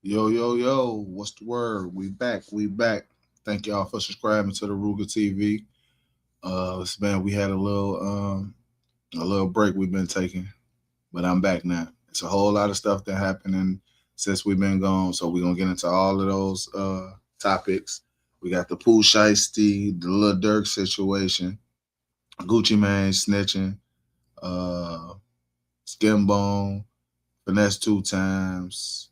Yo, yo, yo, what's the word? We back. Thank y'all for subscribing to the Ruger TV. Man, we had a little break we've been taking, but I'm back now. It's a whole lot of stuff that happening since we've been gone, so we're gonna get into all of those topics. We got the POOH SHIESTY, the Lil Durk situation, Gucci Mane snitching, uh, Skin Bone, finesse 2 times,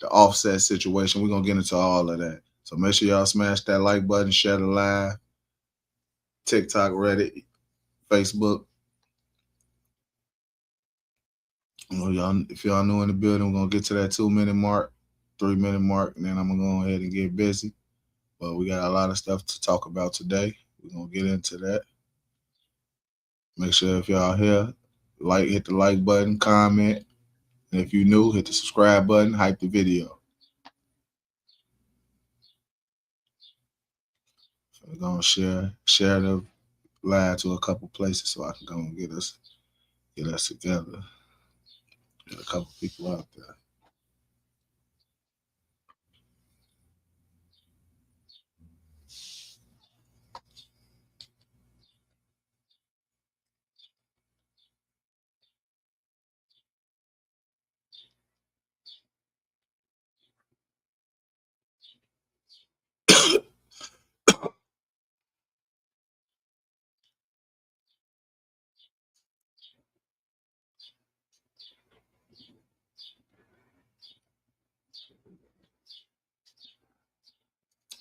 the offset situation. We're gonna get into all of that. So make sure y'all smash that like button, share the live, TikTok, Reddit, Facebook. Y'all, if y'all new in the building, we're gonna get to that 2 minute mark, 3 minute mark, and then I'm gonna go ahead and get busy. But we got a lot of stuff to talk about today. We're gonna get into that. Make sure if y'all here, hit the like button, comment. And if you new, hit the subscribe button, hype the video. So we're gonna share the live to a couple places so I can go and get us together. Get a couple people out there.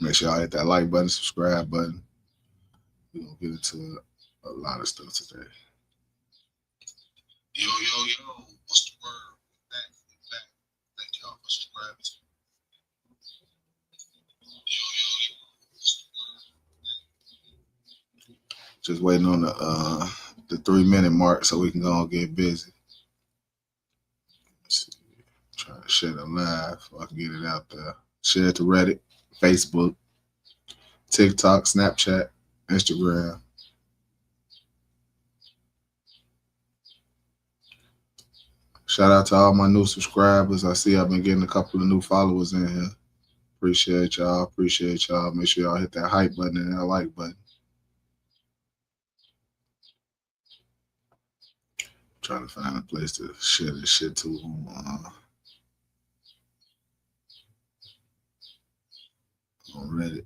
Make sure y'all hit that like button, subscribe button. We're gonna get into a lot of stuff today. Yo, yo, yo, what's the word? We back. Thank y'all for subscribing. Yo, yo, yo, what's the word? Just waiting on the 3 minute mark so we can go and get busy. Let's see. Trying to share the live so I can get it out there. Share it to Reddit, Facebook, TikTok, Snapchat, Instagram. Shout out to all my new subscribers. I see I've been getting a couple of new followers in here. Appreciate y'all. Appreciate y'all. Make sure y'all hit that hype button and that like button. Trying to find a place to share this shit to on Reddit.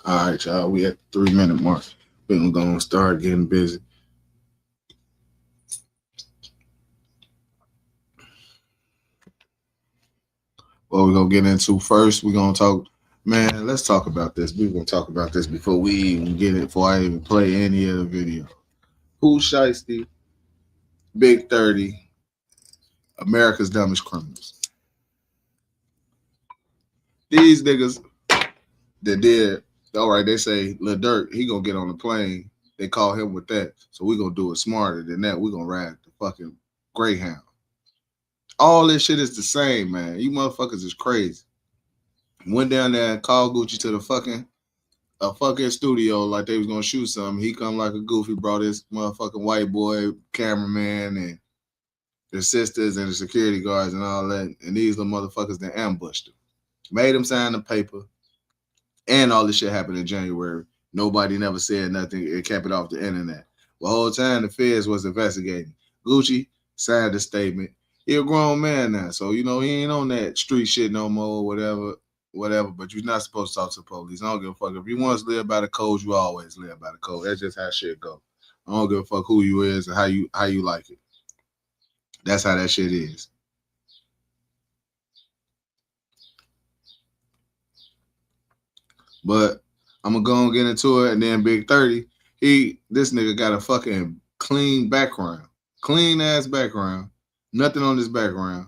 All right, y'all. We at the 3 minute mark. We're gonna start getting busy. What we're gonna get into first, we're gonna talk. Man, let's talk about this. We're gonna talk about this before we even get it, before I even play any of the video. Who's Shiesty? Big 30, America's dumbest criminals. These niggas that did, all right, they say Lil Durk, he gonna get on the plane. They call him with that. So we gonna do it smarter than that. We gonna ride the fucking Greyhound. All this shit is the same, man. You motherfuckers is crazy. Went down there and called Gucci to the fucking studio like they was gonna shoot something. He come like a goofy, brought his motherfucking white boy cameraman and the sisters and the security guards and all that. And these little motherfuckers that ambushed him. Made him sign the paper. And all this shit happened in January. Nobody never said nothing. It kept it off the internet. The whole time the feds was investigating. Gucci signed a statement. He a grown man now, so he ain't on that street shit no more, whatever. But you're not supposed to talk to the police. I don't give a fuck. If you want to live by the code, you always live by the code. That's just how shit go. I don't give a fuck who you is and how you like it. That's how that shit is. But I'm gonna go and get into it, and then Big 30, this nigga got a fucking clean background, clean ass background, nothing on his background,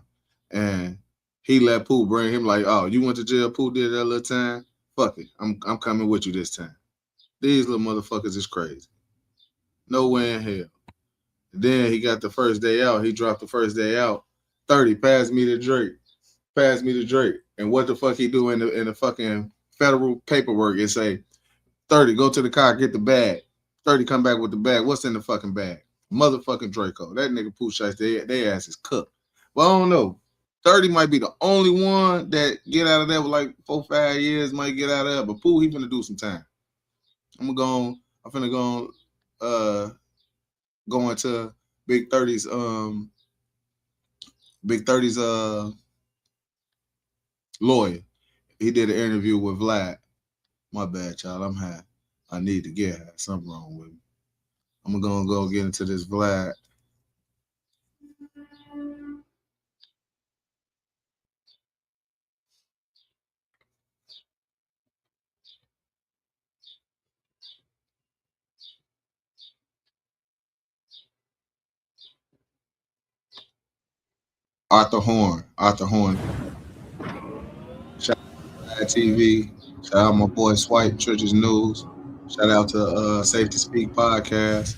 and he let Pooh bring him like, oh, you went to jail, Pooh did that little time. Fuck it, I'm coming with you this time. These little motherfuckers is crazy. No way in hell. Then he got the first day out. He dropped the first day out. 30 passed me to Drake. Pass me the Drake. And what the fuck he do in the fucking federal paperwork? It say 30, go to the car, get the bag. 30, come back with the bag. What's in the fucking bag? Motherfucking Draco. That nigga POOH SHIESTY, they ass is cooked. Well, I don't know. 30 might be the only one that get out of there with like 4-5 years, might get out of there. But POOH, he finna do some time. I'm finna go into Big 30's lawyer. He did an interview with Vlad. My bad, child. I'm high. I need to get high. Something wrong with me. I'm gonna go get into this Vlad. Arthur Horn. Shout out to TV. Shout out my boy Swipe, Churches News. Shout out to Safety Speak Podcast.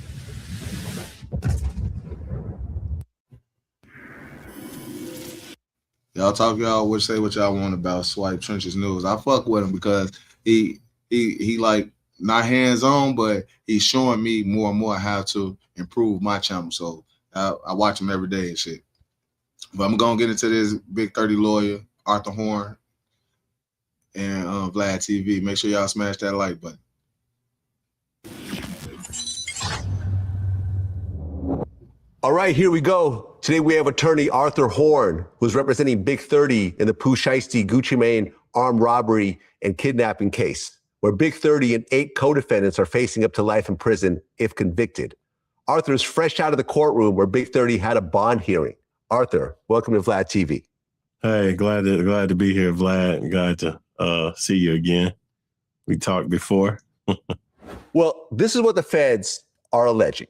Y'all talk y'all would say what y'all want about Swipe Trenches News. I fuck with him because he like not hands on, but he's showing me more and more how to improve my channel. So I watch him every day and shit. But I'm gonna get into this Big 30 lawyer, Arthur Horn, and Vlad TV. Make sure y'all smash that like button. All right, here we go. Today we have attorney Arthur Horn, who's representing Big 30 in the POOH SHIESTY Gucci Mane armed robbery and kidnapping case, where Big 30 and 8 co-defendants are facing up to life in prison if convicted. Arthur is fresh out of the courtroom where Big 30 had a bond hearing. Arthur, welcome to Vlad TV. Hey, glad to be here, Vlad. Glad to see you again. We talked before. Well, this is what the feds are alleging.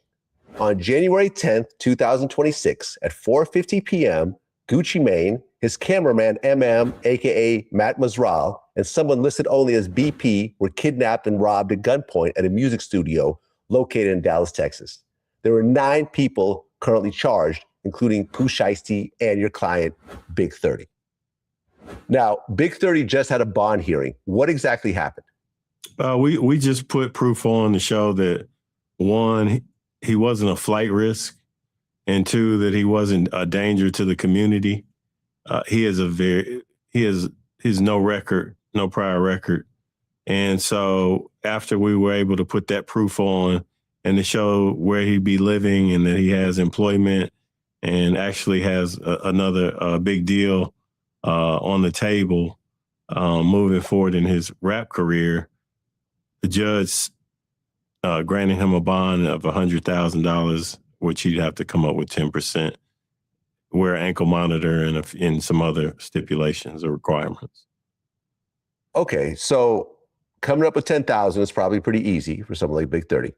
On January 10th, 2026, at 4:50 p.m., Gucci Mane, his cameraman MM, aka Matt Mazral, and someone listed only as BP were kidnapped and robbed at gunpoint at a music studio located in Dallas, Texas. There were 9 people currently charged, including POOH SHIESTY and your client, Big 30. Now, Big 30 just had a bond hearing. What exactly happened? We just put proof on to show that, 1, he wasn't a flight risk, and 2, that he wasn't a danger to the community. He has no record, no prior record. And so after we were able to put that proof on and to show where he'd be living and that he has employment and actually has another big deal on the table moving forward in his rap career, the judge granted him a bond of $100,000, which he'd have to come up with 10%, wear an ankle monitor, and some other stipulations or requirements. Okay, so coming up with $10,000 is probably pretty easy for someone like Big 30.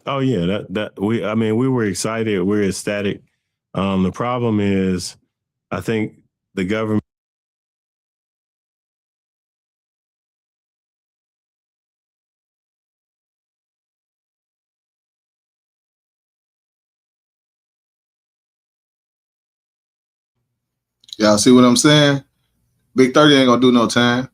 Oh yeah, we were excited, we were ecstatic. The problem is, I think the government. Y'all see what I'm saying? Big 30 ain't gonna do no time.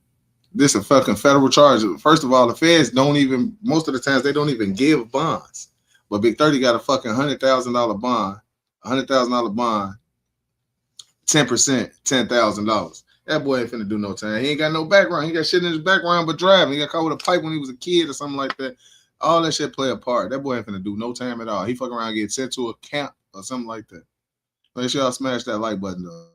This is a fucking federal charge. First of all, the feds most of the times, they don't even give bonds. But Big 30 got a fucking $100,000 bond, $100,000 bond, 10%, $10,000. That boy ain't finna do no time. He ain't got no background. He got shit in his background but driving. He got caught with a pipe when he was a kid or something like that. All that shit play a part. That boy ain't finna do no time at all. He fuck around and get sent to a camp or something like that. Make sure y'all smash that like button though.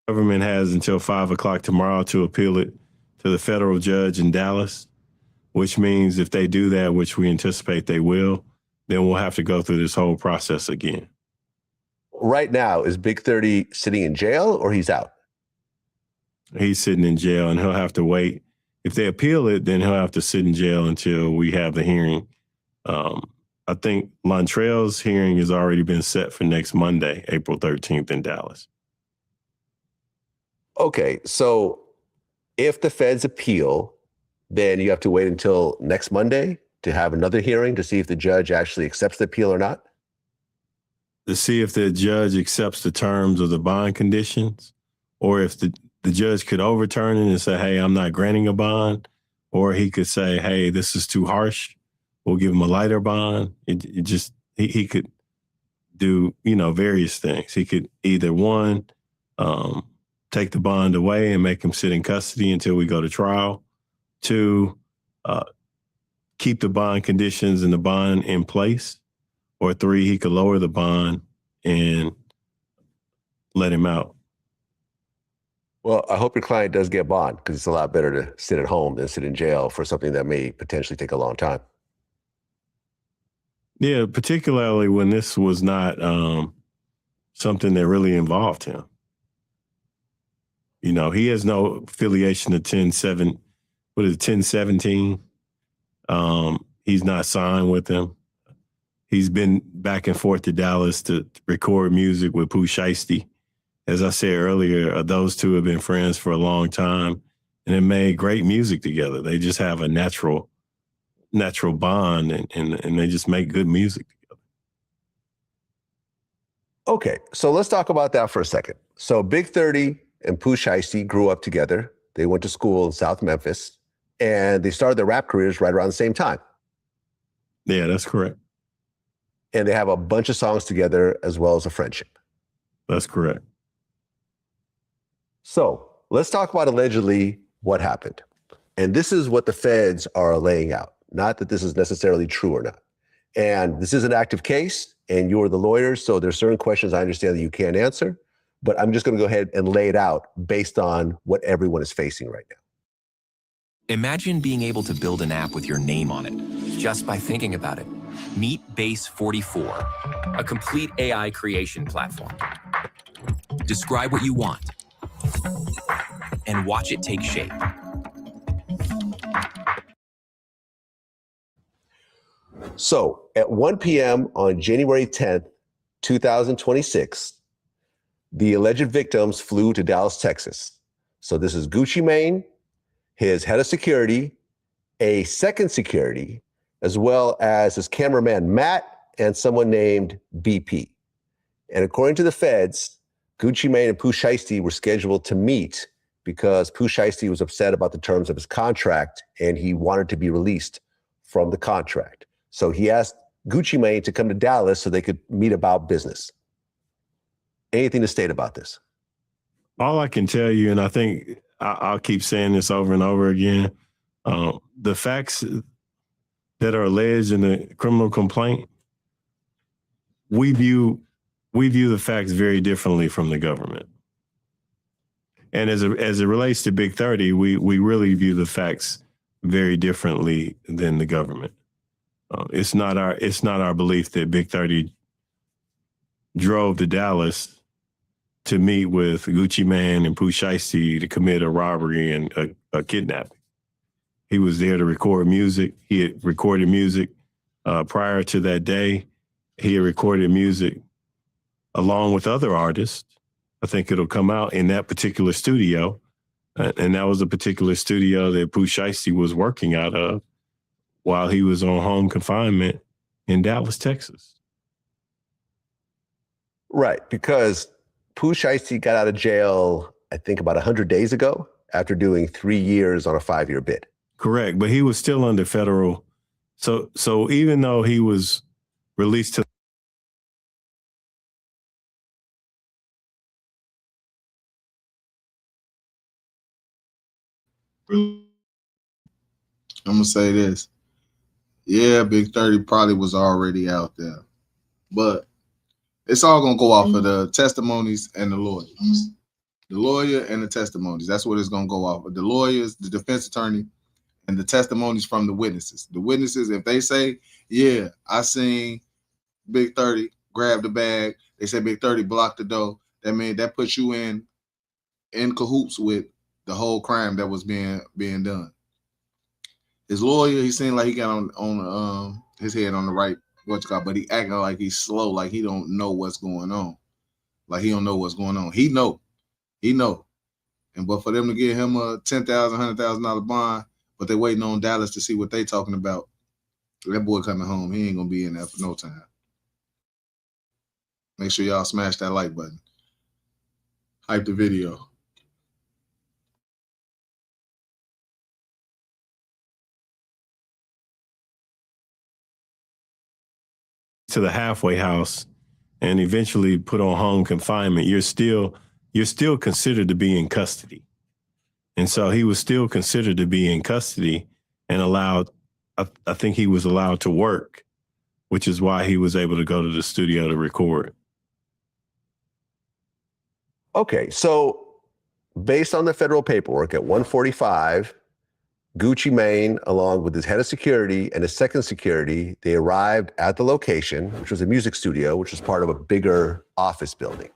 Government has until 5 o'clock tomorrow to appeal it to the federal judge in Dallas, which means if they do that, which we anticipate they will, then we'll have to go through this whole process again. Right now, is Big 30 sitting in jail or he's out? He's sitting in jail and he'll have to wait. If they appeal it, then he'll have to sit in jail until we have the hearing. I think Lontrell's hearing has already been set for next Monday, April 13th in Dallas. Okay, so if the feds appeal, then you have to wait until next Monday to have another hearing to see if the judge actually accepts the appeal or not? to see if the judge accepts the terms of the bond conditions, or if the judge could overturn it and say, hey, I'm not granting a bond, or he could say, hey, this is too harsh. We'll give him a lighter bond. He could do, various things. He could either one, take the bond away and make him sit in custody until we go to trial. Two, keep the bond conditions and the bond in place. Or three, he could lower the bond and let him out. Well, I hope your client does get bond, because it's a lot better to sit at home than sit in jail for something that may potentially take a long time. Yeah, particularly when this was not something that really involved him. He has no affiliation to 1017. He's not signed with them. He's been back and forth to Dallas to record music with POOH SHIESTY. As I said earlier, those two have been friends for a long time and have made great music together. They just have a natural bond and they just make good music together. Okay, so let's talk about that for a second. So Big 30 and POOH SHIESTY grew up together. They went to school in South Memphis, and they started their rap careers right around the same time. Yeah, that's correct. And they have a bunch of songs together as well as a friendship. That's correct. So let's talk about allegedly what happened. And this is what the feds are laying out. Not that this is necessarily true or not. And this is an active case, and you're the lawyer, so there's certain questions I understand that you can't answer, but I'm just going to go ahead and lay it out based on what everyone is facing right now. Imagine being able to build an app with your name on it, just by thinking about it. Meet Base 44, a complete AI creation platform. Describe what you want, and watch it take shape. So at 1 p.m. on January 10th, 2026, the alleged victims flew to Dallas, Texas. So this is Gucci Mane, his head of security, a second security, as well as his cameraman, Matt, and someone named BP. And according to the feds, Gucci Mane and POOH SHIESTY were scheduled to meet because POOH SHIESTY was upset about the terms of his contract and he wanted to be released from the contract. So he asked Gucci Mane to come to Dallas so they could meet about business. Anything to state about this? All I can tell you, and I think I'll keep saying this over and over again, the facts that are alleged in the criminal complaint, we view the facts very differently from the government. And as it relates to Big 30, we really view the facts very differently than the government. It's not our belief that Big 30 drove to Dallas to meet with Gucci Mane and POOH SHIESTY to commit a robbery and a kidnapping. He was there to record music. He had recorded music prior to that day. He had recorded music along with other artists. I think it'll come out in that particular studio. And that was a particular studio that POOH SHIESTY was working out of while he was on home confinement in Dallas, Texas. Right, because POOH SHIESTY got out of jail, I think about 100 days ago after doing 3 years on a 5-year bid. Correct, but he was still under federal. So even though he was released to I'm gonna say this. Yeah, Big 30 probably was already out there, but it's all gonna go off of the testimonies and the lawyers. The lawyer and the testimonies. That's what it's gonna go off of. The lawyers, the defense attorney, and the testimonies from the witnesses. The witnesses, if they say, yeah, I seen Big 30 grab the bag, they say Big 30 blocked the door, that puts you in cahoots with the whole crime that was being done. His lawyer, he seemed like he got on his head on the right, but he acting like he's slow, like he don't know what's going on. Like he don't know what's going on. He know. But for them to give him a $10,000, $100,000 bond, but they waiting on Dallas to see what they talking about. That boy coming home, he ain't gonna be in there for no time. Make sure y'all smash that like button. Hype the video. To the halfway house and eventually put on home confinement, you're still considered to be in custody. And so he was still considered to be in custody and allowed, I think he was allowed to work, which is why he was able to go to the studio to record. Okay, so based on the federal paperwork, at 1:45, Gucci Mane, along with his head of security and his second security, they arrived at the location, which was a music studio, which was part of a bigger office building.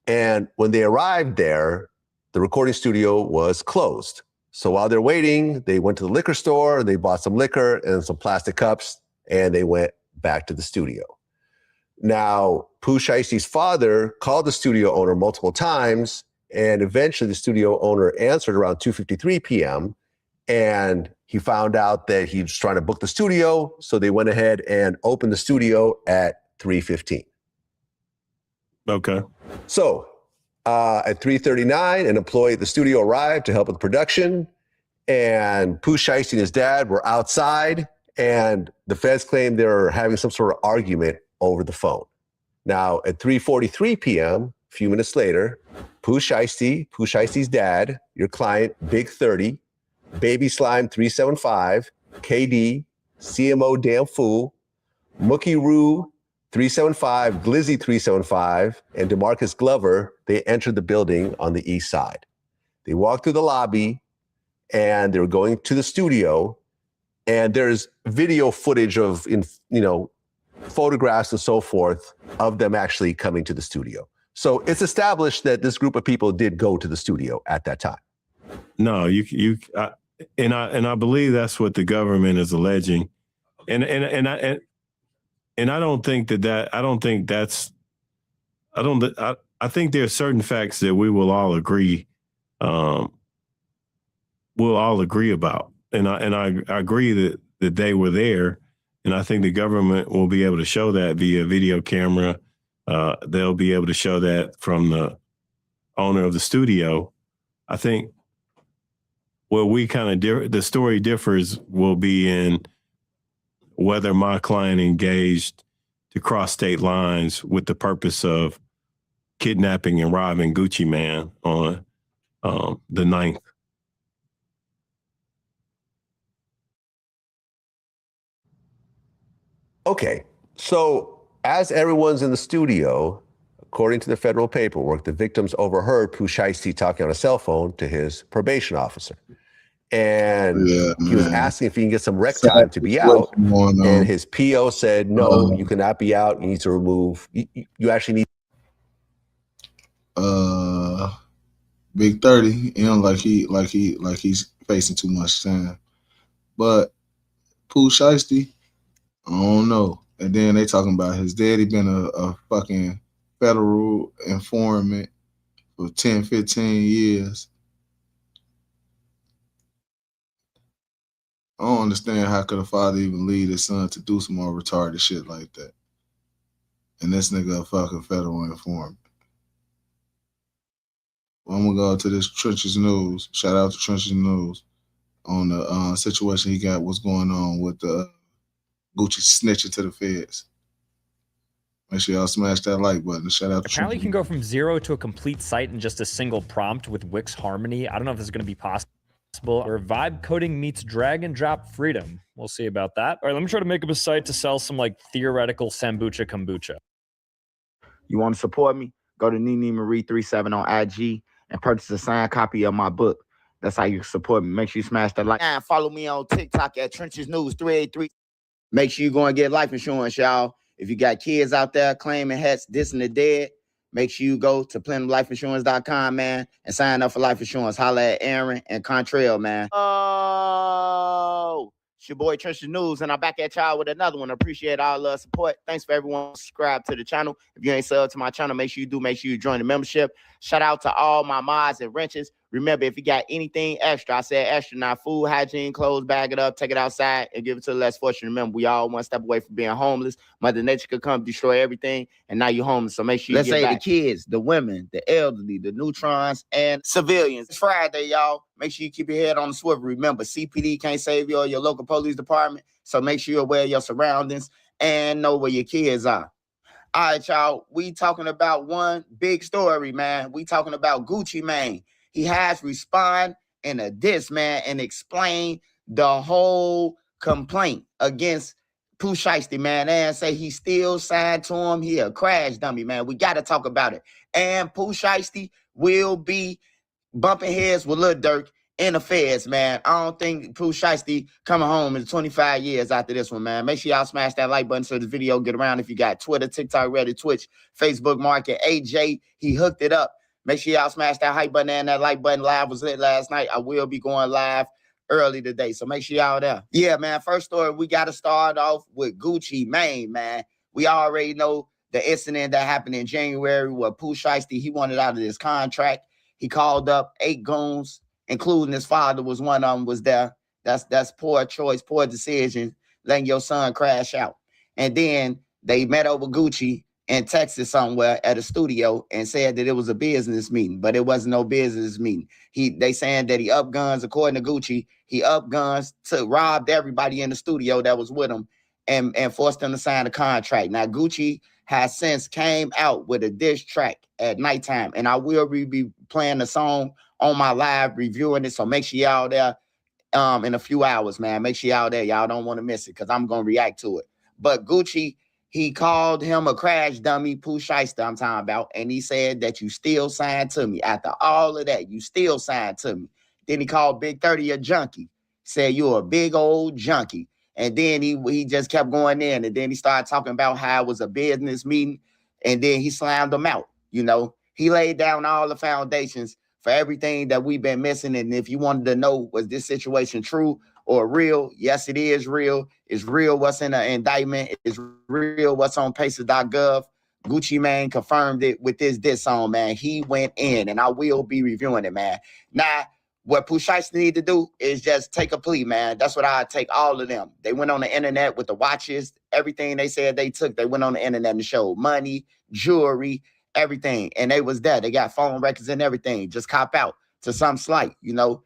And when they arrived there, the recording studio was closed. So while they're waiting, they went to the liquor store, they bought some liquor and some plastic cups, and they went back to the studio. Now, POOH Shiesty's father called the studio owner multiple times, and eventually the studio owner answered around 2:53 p.m., and he found out that he was trying to book the studio, so they went ahead and opened the studio at 3:15. Okay. So at 3:39, an employee at the studio arrived to help with production, and POOH Shiesty and his dad were outside, and the feds claimed they were having some sort of argument over the phone. Now, at 3:43 p.m., a few minutes later, POOH Shiesty's dad, your client, Big 30, Baby Slime 375, KD, CMO Damn Fool, Mookie Roo 375, Glizzy 375, and DeMarcus Glover, they entered the building on the east side. They walked through the lobby, and they were going to the studio, and there's video footage of, photographs and so forth of them actually coming to the studio. So it's established that this group of people did go to the studio at that time. No, I believe that's what the government is alleging, and I don't think I think there are certain facts that we will all agree, about, and I agree that they were there, and I think the government will be able to show that via video camera. They'll be able to show that from the owner of the studio. I think where we kind of the story differs will be in whether my client engaged to cross state lines with the purpose of kidnapping and robbing Gucci Mane on the 9th. Okay, so as everyone's in the studio, according to the federal paperwork, the victims overheard POOH Shiesty talking on a cell phone to his probation officer. And he was asking if he can get some rec time to be out. And his PO said, no, you cannot be out. You need to remove, you actually need. Big 30, like he's facing too much time. But POOH Shiesty, I don't know. And then they talking about his daddy been a fucking federal informant for 10, 15 years. I don't understand how could a father even lead his son to do some more retarded shit like that. And this nigga a fucking federal informant. Well, I'm gonna go to this Trenches News. Shout out to Trenches News on the situation he got, what's going on with the Gucci snitching to the feds. Make sure y'all smash that like button. Shout out to Apparently you can go from 0 to a complete site in just a single prompt with Wix Harmony. I don't know if this is going to be possible. Or vibe coding meets drag and drop freedom. We'll see about that. All right, let me try to make up a site to sell some like theoretical sambucha kombucha. You want to support me? Go to Nene Marie 37 on IG and purchase a signed copy of my book. That's how you can support me. Make sure you smash that like. And follow me on TikTok at Trenches News 383. Make sure you go and get life insurance, y'all. If you got kids out there claiming hats, dissing the dead, make sure you go to platinumlifeinsurance.com, man, and sign up for life insurance. Holla at Aaron and Contrail, man. Oh, it's your boy Trenches News, and I'm back at y'all with another one. Appreciate all the support. Thanks for everyone subscribe to the channel. If you ain't subbed to my channel, make sure you do. Make sure you join the membership. Shout out to all my mods and wrenches. Remember, if you got anything extra, I said extra, not food, hygiene, clothes, bag it up, take it outside, and give it to the less fortunate. Remember, we all one step away from being homeless. Mother Nature could come destroy everything, and now you're homeless. So make sure you get back. The kids, the women, the elderly, the neutrons, and civilians. It's Friday, y'all. Make sure you keep your head on the swivel. Remember, CPD can't save you or your local police department. So make sure you're aware of your surroundings and know where your kids are. All right, y'all. We talking about one big story, man. We talking about Gucci Mane. He has responded in a diss, man, and explained the whole complaint against POOH SHIESTY, man, and say he still signed to him. He a crash dummy, man. We got to talk about it. And POOH SHIESTY will be bumping heads with Lil Durk in the feds, man. I don't think POOH SHIESTY coming home in 25 years after this one, man. Make sure y'all smash that like button so this video get around. If you got Twitter, TikTok, Reddit, Twitch, Facebook, Market, AJ, he hooked it up. Make sure y'all smash that hype button and that like button. Live was lit last night. I will be going live early today, so make sure y'all there. Yeah, man, first story, we got to start off with Gucci Mane, man. We already know the incident that happened in January where POOH SHIESTY, he wanted out of his contract. He called up 8 goons, including his father was one of them, was there. That's poor choice, poor decision, letting your son crash out. And then they met over Gucci in Texas somewhere at a studio and said that it was a business meeting, but it wasn't no business meeting. They saying that he up guns, according to Gucci, he up guns, robbed everybody in the studio that was with him and forced them to sign a contract. Now, Gucci has since came out with a diss track at nighttime, and I will be playing the song on my live, reviewing it, so make sure y'all there in a few hours, man. Make sure y'all there. Y'all don't want to miss it because I'm going to react to it. But Gucci, he called him a crash dummy, POOH SHIESTY I'm talking about, and he said that you still signed to me. After all of that, you still signed to me. Then he called Big 30 a junkie. Said you're a big old junkie. And then he just kept going in, and then he started talking about how it was a business meeting, and then he slammed them out. You know, he laid down all the foundations for everything that we've been missing. And if you wanted to know, was this situation true or real? Yes, it is real. It's real what's in the indictment. It's real what's on pacer.gov. Gucci Mane confirmed it with this diss song, man. He went in, and I will be reviewing it, man. Now, what POOH SHIESTY need to do is just take a plea, man. That's what I take all of them. They went on the internet with the watches, everything they said they took. They went on the internet and showed money, jewelry, everything. And they was there. They got phone records and everything. Just cop out to some slight, you know.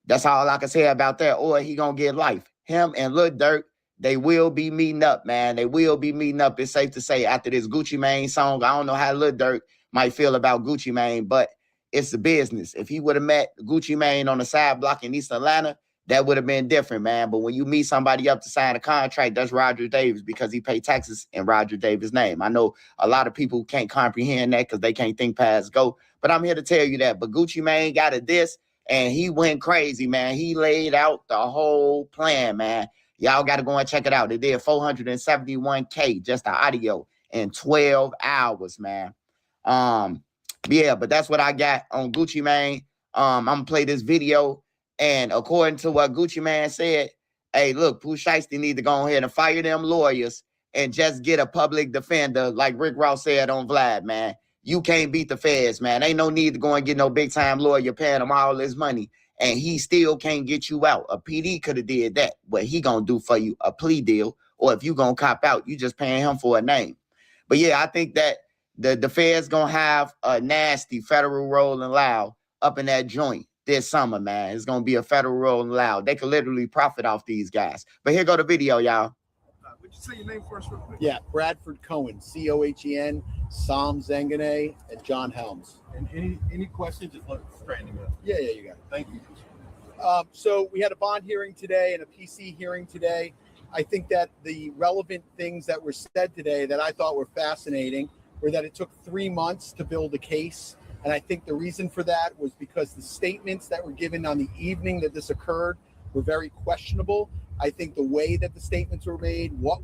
That's all I can say about that. Or he gonna get life. Him and Lil Durk, they will be meeting up, man. They will be meeting up. It's safe to say after this Gucci Mane song. I don't know how Lil Durk might feel about Gucci Mane, but it's the business. If he would have met Gucci Mane on the side block in East Atlanta, that would have been different, man. But when you meet somebody up to sign a contract, that's Roger Davis because he paid taxes in Roger Davis' name. I know a lot of people can't comprehend that because they can't think past go, but I'm here to tell you that. But Gucci Mane got a diss, and he went crazy, man. He laid out the whole plan, man. Y'all got to go and check it out. They did 471K, just the audio, in 12 hours, man. Yeah, but that's what I got on Gucci Mane. I'm going to play this video. And according to what Gucci Mane said, hey, look, POOH SHIESTY need to go ahead and fire them lawyers and just get a public defender like Rick Ross said on Vlad, man. You can't beat the feds, man. Ain't no need to go and get no big-time lawyer paying him all this money, and he still can't get you out. A PD could have did that. What he going to do for you, a plea deal, or if you going to cop out, you just paying him for a name. But, yeah, I think that the feds going to have a nasty federal Rolling Loud up in that joint this summer, man. It's going to be a federal Rolling Loud. They could literally profit off these guys. But here go the video, y'all. Would you say your name first real quick? Yeah, Bradford Cohen, C-O-H-E-N, Sam Zengane, and John Helms. And any questions, just look straight in the middle. Yeah, you got it. Thank you. So we had a bond hearing today and a PC hearing today. I think that the relevant things that were said today that I thought were fascinating were that it took 3 months to build a case. And I think the reason for that was because the statements that were given on the evening that this occurred were very questionable. I think the way that the statements were made, what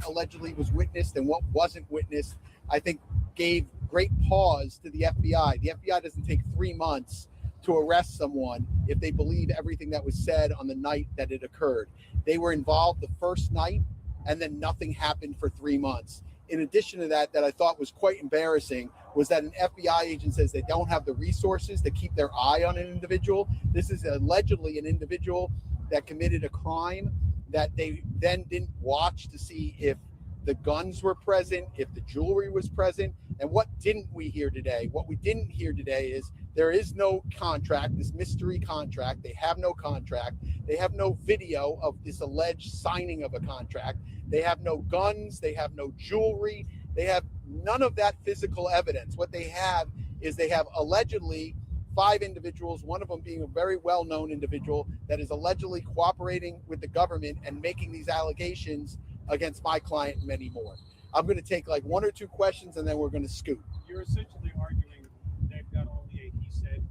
allegedly was witnessed and what wasn't witnessed, I think gave great pause to the FBI. The FBI doesn't take 3 months to arrest someone if they believe everything that was said on the night that it occurred. They were involved the first night, and then nothing happened for 3 months. In addition to that I thought was quite embarrassing was that an FBI agent says they don't have the resources to keep their eye on an individual. This is allegedly an individual that committed a crime that they then didn't watch to see if the guns were present, if the jewelry was present. And what didn't we hear today? What we didn't hear today is there is no contract, this mystery contract. They have no contract. They have no video of this alleged signing of a contract. They have no guns. They have no jewelry. They have none of that physical evidence. What they have is they have allegedly 5 individuals, one of them being a very well-known individual that is allegedly cooperating with the government and making these allegations against my client and many more. I'm going to take like 1 or 2 questions and then we're going to scoot. You're essentially arguing they've got only a he said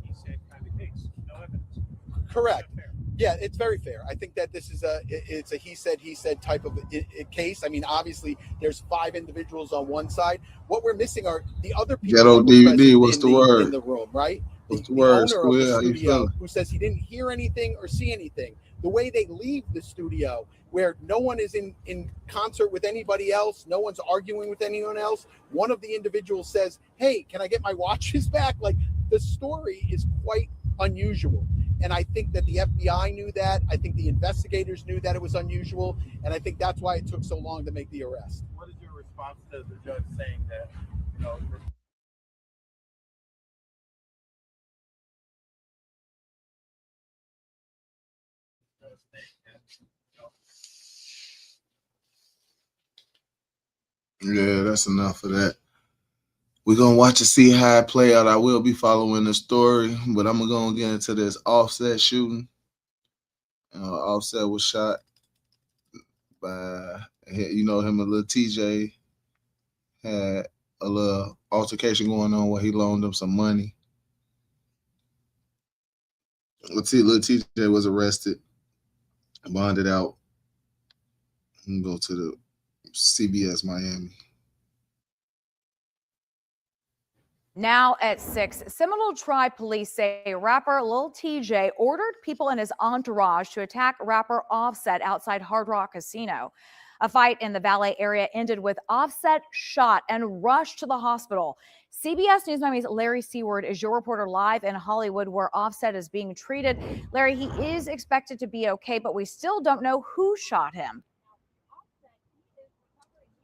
kind of case, no evidence. Correct. Yeah, it's very fair. I think that this is it's a he said type of case. I mean, obviously, there's 5 individuals on one side. What we're missing are the other people. Ghetto DVD. What's the word in the room? Right. What's the word? Owner of the studio who says he didn't hear anything or see anything. The way they leave the studio, where no one is in concert with anybody else, no one's arguing with anyone else. One of the individuals says, "Hey, can I get my watches back?" Like, the story is quite unusual. And I think that the FBI knew that. I think the investigators knew that it was unusual. And I think that's why it took so long to make the arrest. What is your response to the judge saying that, you know, Yeah, that's enough of that. We're going to watch and see how it play out. I will be following the story, but I'm going to get into this Offset shooting. Offset was shot by, you know, him and Lil TJ had a little altercation going on where he loaned him some money. Lil TJ was arrested, bonded out, and go to the CBS Miami. Now at 6, Seminole Tribe police say rapper Lil TJ ordered people in his entourage to attack rapper Offset outside Hard Rock Casino. A fight in the Valet area ended with Offset shot and rushed to the hospital. CBS News Miami's Larry Seward is your reporter live in Hollywood, where Offset is being treated. Larry, he is expected to be okay, but we still don't know who shot him.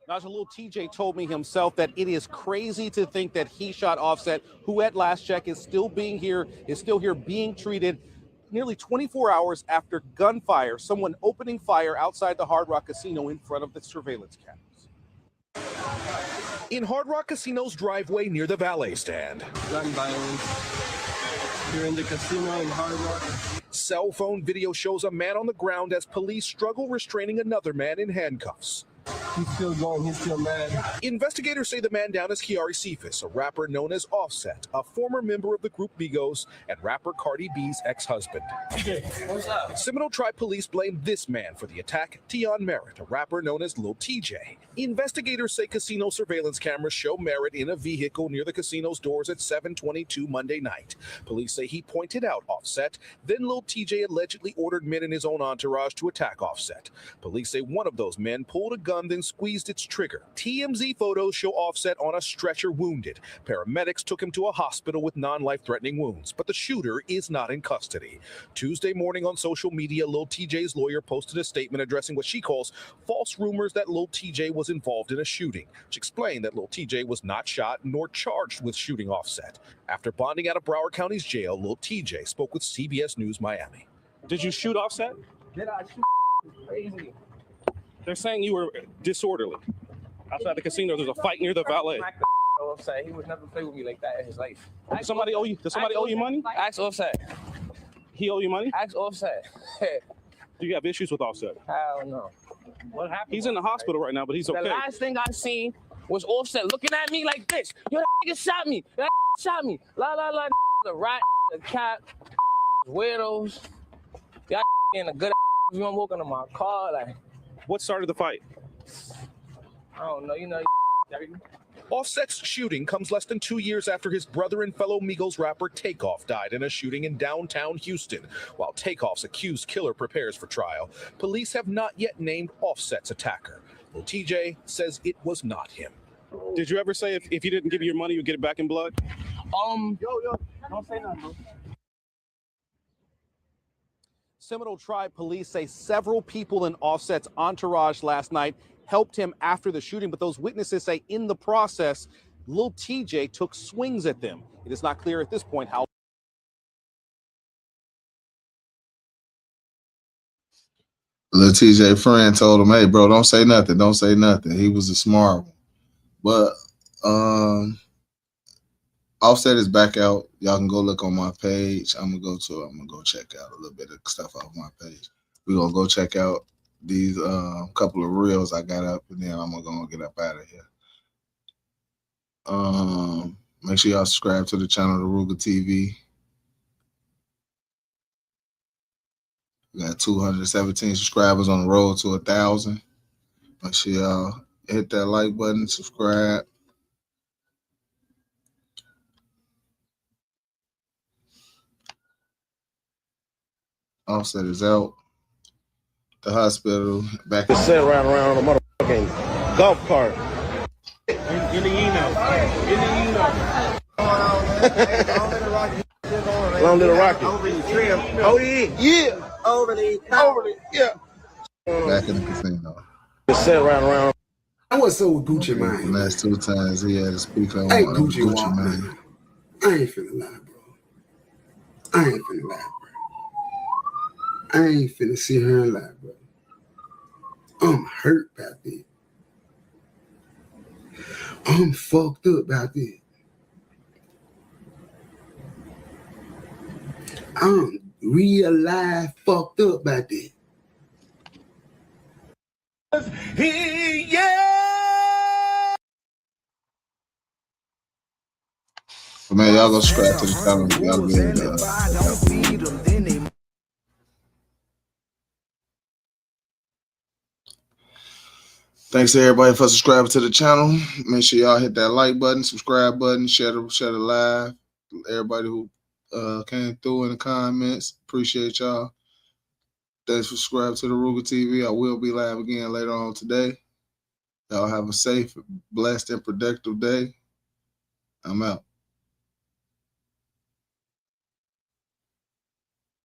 Naja, Lil TJ told me himself that it is crazy to think that he shot Offset, who at last check is still here being treated nearly 24 hours after gunfire, someone opening fire outside the Hard Rock Casino in front of the surveillance cameras. In Hard Rock Casino's driveway near the valet stand. Gun violence here in the casino in Hard Rock. Cell phone video shows a man on the ground as police struggle restraining another man in handcuffs. He's still going, he's still mad. Investigators say the man down is Kiari Cephas, a rapper known as Offset, a former member of the group Migos and rapper Cardi B's ex-husband. What's up? Seminole Tribe police blame this man for the attack, Tion Merritt, a rapper known as Lil TJ. Investigators say casino surveillance cameras show Merritt in a vehicle near the casino's doors at 7:22 Monday night. Police say he pointed out Offset, then Lil TJ allegedly ordered men in his own entourage to attack Offset. Police say one of those men pulled a gun, then squeezed its trigger. TMZ photos show Offset on a stretcher wounded. Paramedics took him to a hospital with non-life-threatening wounds, but the shooter is not in custody. Tuesday morning on social media, Lil TJ's lawyer posted a statement addressing what she calls false rumors that Lil TJ was involved in a shooting. She explained that Lil TJ was not shot nor charged with shooting Offset. After bonding out of Broward County's jail, Lil TJ spoke with CBS News Miami. Did you shoot Offset? Did I shoot? Crazy. They're saying you were disorderly. Outside the casino, there's a fight near the valet. Offset, he would never play with me like that in his life. Does somebody owe you money? Ask Offset. He owe you money? Ask Offset. Do you have issues with Offset? Hell no. What happened? He's in the hospital right now, but he's okay. The last thing I seen was Offset looking at me like this. Yo, that nigga shot me. That shot me. La la la. The rat, the cat, weirdos. Y'all in a good. You want walking to my car like. What started the fight? I don't know. You know. Offset's shooting comes less than 2 years after his brother and fellow Migos rapper Takeoff died in a shooting in downtown Houston. While Takeoff's accused killer prepares for trial, police have not yet named Offset's attacker. Lil TJ says it was not him. Did you ever say if you didn't give you your money, you'd get it back in blood? Don't say nothing, bro. Seminole Tribe police say several people in Offset's entourage last night helped him after the shooting, but those witnesses say in the process, Lil TJ took swings at them. It is not clear at this point how. Lil TJ friend told him, "Hey, bro, don't say nothing. Don't say nothing." He was a smart one. But Offset is back out. Y'all can go look on my page. I'm gonna go check out a little bit of stuff off my page. We're gonna go check out these couple of reels I got up, and then I'm gonna get up out of here. Make sure y'all subscribe to the channel, the Ruger TV. We got 217 subscribers on the road to 1,000. Make sure y'all hit that like button, subscribe. Offset is out. The hospital back. Just sit around on a motherfucking golf cart. In the email. Long little rocket. Overly trim. Oh yeah. Overly. Yeah. Back in the casino. Just sit around. I was so with Gucci The Mane. last 2 times he had to speak on Hey, Gucci Gucci Mane. Mane. I ain't finna lie, bro. I ain't finna lie, bro. I ain't finna sit here and lie, bro. I'm hurt about this. I'm fucked up about this. I'm real life fucked up about this. But man, y'all go subscribe to the channel. Y'all be able to, thanks to everybody for subscribing to the channel. Make sure y'all hit that like button, subscribe button, share the live. Everybody who came through in the comments, appreciate y'all. Thanks for subscribing to the Ruger TV. I will be live again later on today. Y'all have a safe, blessed, and productive day. I'm out.